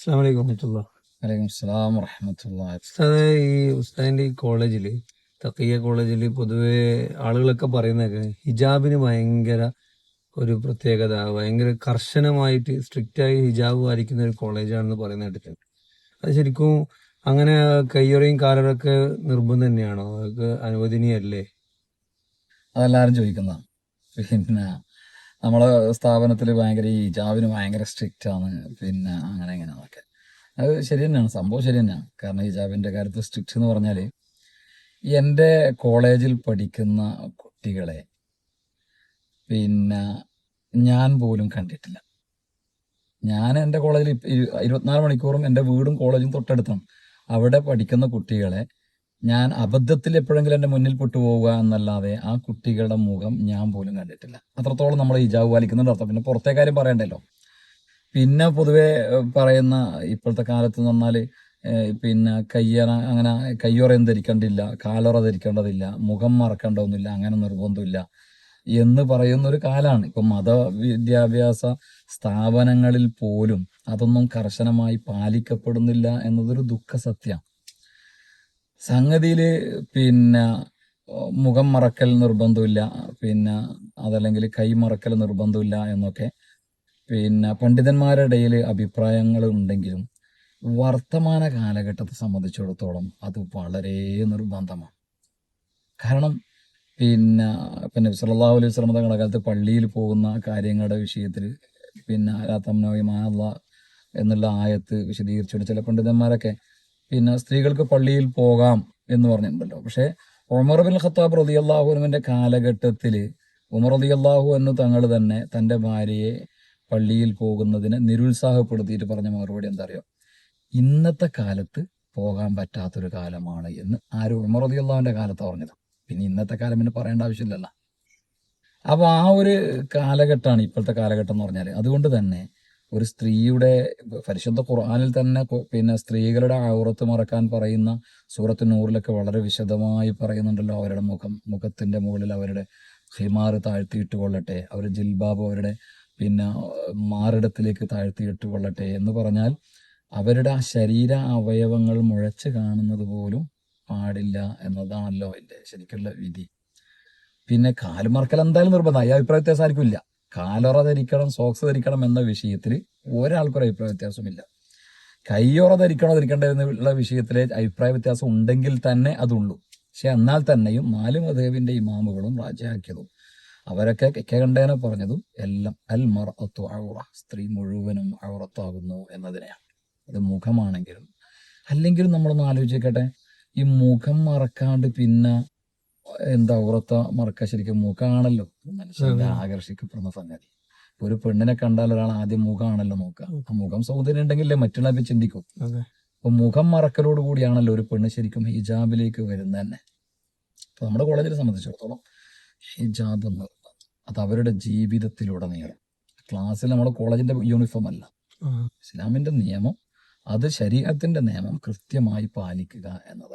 അസ്സലാമു അലൈക്കും വറഹ്മത്തുള്ളാഹി. വലൈക്കും സ്സലാം വറഹ്മത്തുള്ളാഹി. ഉസ്താദെ, ഉസ്താദിന്റെ ഈ കോളേജില്, തഖിയ കോളേജില് പൊതുവെ ആളുകളൊക്കെ പറയുന്നതൊക്കെ ഹിജാബിന് ഭയങ്കര ഒരു പ്രത്യേകത, ഭയങ്കര കർശനമായിട്ട് സ്ട്രിക്റ്റ് ആയി ഹിജാബ് പാലിക്കുന്ന ഒരു കോളേജാണെന്ന് പറയുന്ന കേട്ടിട്ടുണ്ട്. അത് ശരിക്കും അങ്ങനെ കയ്യൊറയും കാലറൊക്കെ നിർബന്ധം തന്നെയാണോ? അതൊക്കെ അനുവദനീയല്ലേ? അതെല്ലാവരും ചോദിക്കുന്നതാണ്. പിന്നെ നമ്മളെ സ്ഥാപനത്തിൽ ഭയങ്കര ഈ ഹിജാബിന് ഭയങ്കര സ്ട്രിക്റ്റ് ആണ്, പിന്നെ അങ്ങനെ ഇങ്ങനെയൊക്കെ. അത് ശരി തന്നെയാണ്, സംഭവം ശരി തന്നെയാണ്. കാരണം ഹിജാബിൻ്റെ കാര്യത്തിൽ സ്ട്രിക്റ്റ് എന്ന് പറഞ്ഞാൽ എൻ്റെ കോളേജിൽ പഠിക്കുന്ന കുട്ടികളെ പിന്നെ ഞാൻ പോലും കണ്ടിട്ടില്ല. ഞാൻ എൻ്റെ കോളേജിൽ 24 മണിക്കൂറും എൻ്റെ വീടും കോളേജും തൊട്ടടുത്താണ്. അവിടെ പഠിക്കുന്ന കുട്ടികളെ ഞാൻ അബദ്ധത്തിൽ എപ്പോഴെങ്കിലും എൻ്റെ മുന്നിൽ പെട്ടുപോവുക എന്നല്ലാതെ ആ കുട്ടികളുടെ മുഖം ഞാൻ പോലും കണ്ടിട്ടില്ല. അത്രത്തോളം നമ്മൾ ഹിജാബ് പാലിക്കുന്നുണ്ട് അർത്ഥം. പിന്നെ പുറത്തെ കാര്യം പറയണ്ടല്ലോ. പിന്നെ പൊതുവെ പറയുന്ന ഇപ്പോഴത്തെ കാലത്ത് എന്ന് പറഞ്ഞാൽ പിന്നെ അങ്ങനെ കയ്യൊറയും ധരിക്കേണ്ടില്ല, കാലൊറ ധരിക്കേണ്ടതില്ല, മുഖം മറക്കേണ്ടതൊന്നുമില്ല, അങ്ങനെ നിർബന്ധമില്ല എന്ന് പറയുന്ന ഒരു കാലമാണ്. ഇപ്പം മതവിദ്യാഭ്യാസ സ്ഥാപനങ്ങളിൽ പോലും അതൊന്നും കർശനമായി പാലിക്കപ്പെടുന്നില്ല എന്നതൊരു ദുഃഖസത്യമാണ്. സംഗതിയിൽ പിന്നെ മുഖം മറക്കൽ നിർബന്ധമില്ല, പിന്നെ അതല്ലെങ്കിൽ കൈ മറക്കൽ നിർബന്ധമില്ല എന്നൊക്കെ പിന്നെ പണ്ഡിതന്മാരുടെ ഇടയിൽ അഭിപ്രായങ്ങൾ ഉണ്ടെങ്കിലും വർത്തമാന കാലഘട്ടത്തെ സംബന്ധിച്ചിടത്തോളം അത് വളരെ നിർബന്ധമാണ്. കാരണം പിന്നെ നബി സല്ലല്ലാഹു അലൈഹി വസല്ലം തങ്ങളുടെ കാലത്ത് പള്ളിയിൽ പോകുന്ന കാര്യങ്ങളുടെ വിഷയത്തിൽ പിന്നെ ലാ തംനഉ മാ അല്ലാഹ് എന്നുള്ള ആയത്ത് വിശദീകരിച്ചുകൊണ്ട് ചില പണ്ഡിതന്മാരൊക്കെ പിന്നെ സ്ത്രീകൾക്ക് പള്ളിയിൽ പോകാം എന്ന് പറഞ്ഞിട്ടുണ്ടല്ലോ. പക്ഷേ ഉമർ ബിൻ ഖത്താബ് റളിയല്ലാഹു അൻഹുവിൻ്റെ കാലഘട്ടത്തിൽ ഉമർ റളിയല്ലാഹു അൻഹു തങ്ങൾ തന്നെ തൻ്റെ ഭാര്യയെ പള്ളിയിൽ പോകുന്നതിനെ നിരുത്സാഹപ്പെടുത്തിയിട്ട് പറഞ്ഞ മറുപടി എന്താ അറിയോ? ഇന്നത്തെ കാലത്ത് പോകാൻ പറ്റാത്തൊരു കാലമാണ് എന്ന്. ആരും ഉമർ റളിയല്ലാഹുവിൻ്റെ കാലത്താണ് പറഞ്ഞത്. പിന്നെ ഇന്നത്തെ കാലം പിന്നെ പറയേണ്ട ആവശ്യമില്ലല്ലോ. അപ്പോൾ ആ ഒരു കാലഘട്ടമാണ് ഇപ്പോഴത്തെ കാലഘട്ടം എന്ന് പറഞ്ഞാൽ. അതുകൊണ്ട് തന്നെ ഒരു സ്ത്രീയുടെ പരിശുദ്ധ ഖുർആനിൽ തന്നെ പിന്നെ സ്ത്രീകളുടെ ഔറത്ത് മറക്കാൻ പറയുന്ന സൂറത്ത് നൂറിലൊക്കെ വളരെ വിശദമായി പറയുന്നുണ്ടല്ലോ. അവരുടെ മുഖത്തിൻ്റെ മുകളിൽ അവരുടെ ഹിമാർ താഴ്ത്തിയിട്ട് കൊള്ളട്ടെ, അവർ ജിൽബാബ് അവരുടെ പിന്നെ മാറിടത്തിലേക്ക് താഴ്ത്തിയിട്ട് കൊള്ളട്ടെ എന്ന് പറഞ്ഞാൽ അവരുടെ ആ ശരീര അവയവങ്ങൾ മുഴച്ച് കാണുന്നത് പോലും പാടില്ല എന്നതാണല്ലോ അതിൻ്റെ ശരിക്കുള്ള വിധി. പിന്നെ കാലുമറക്കൽ എന്തായാലും നിർബന്ധം, ഈ അഭിപ്രായ വ്യത്യാസം ആർക്കും ഇല്ല. കാലൊറ ധരിക്കണം, സോക്സ് ധരിക്കണം എന്ന വിഷയത്തിൽ ഒരാൾക്കൊരു അഭിപ്രായ വ്യത്യാസമില്ല. കയ്യൊറ ധരിക്കണോ ധരിക്കണ്ടോ എന്നുള്ള വിഷയത്തിൽ അഭിപ്രായ വ്യത്യാസം ഉണ്ടെങ്കിൽ തന്നെ അതുള്ളൂ. പക്ഷെ എന്നാൽ തന്നെയും 4 മദ്ഹബിന്റെ ഇമാമുകളും റാജിഹാക്കിയതും അവരൊക്കെ കണ്ടേനെ പറഞ്ഞതും എല്ലാം അൽ മർഅത്തു ഔറ, സ്ത്രീ മുഴുവനും ഔറത്താകുന്നു എന്നതിനെയാണ്. അത് മുഖമാണെങ്കിലും അല്ലെങ്കിലും നമ്മളൊന്ന് ആലോചിക്കട്ടെ, ഈ മുഖം മറക്കാണ്ട് പിന്നെ എന്താ ഔറത്ത മറക്കുക? ശരിക്കും മുഖമാണല്ലോ മനുഷ്യന്റെ ആകർഷിക്കപ്പെടുന്ന സംഗതി. ഒരു പെണ്ണിനെ കണ്ടാൽ ഒരാൾ ആദ്യം മുഖമാണല്ലോ നോക്കുക. ആ മുഖം സൗന്ദര്യം ഉണ്ടെങ്കിലേ മറ്റുള്ളവരെ ചിന്തിക്കും. അപ്പൊ മുഖം മറക്കലോട് കൂടിയാണല്ലോ ഒരു പെണ്ണ് ശരിക്കും ഹിജാബിലേക്ക് വരുന്നത് തന്നെ. അപ്പൊ നമ്മുടെ കോളേജിനെ സംബന്ധിച്ചിടത്തോളം ഹിജാബ് എന്നത് അത് അവരുടെ ജീവിതത്തിലുടനീളം, ക്ലാസ്സിൽ നമ്മുടെ കോളേജിന്റെ യൂണിഫോം അല്ല, ഇസ്ലാമിന്റെ നിയമം, അത് ശരീഅത്തിന്റെ നിയമം കൃത്യമായി പാലിക്കുക എന്നതാണ്.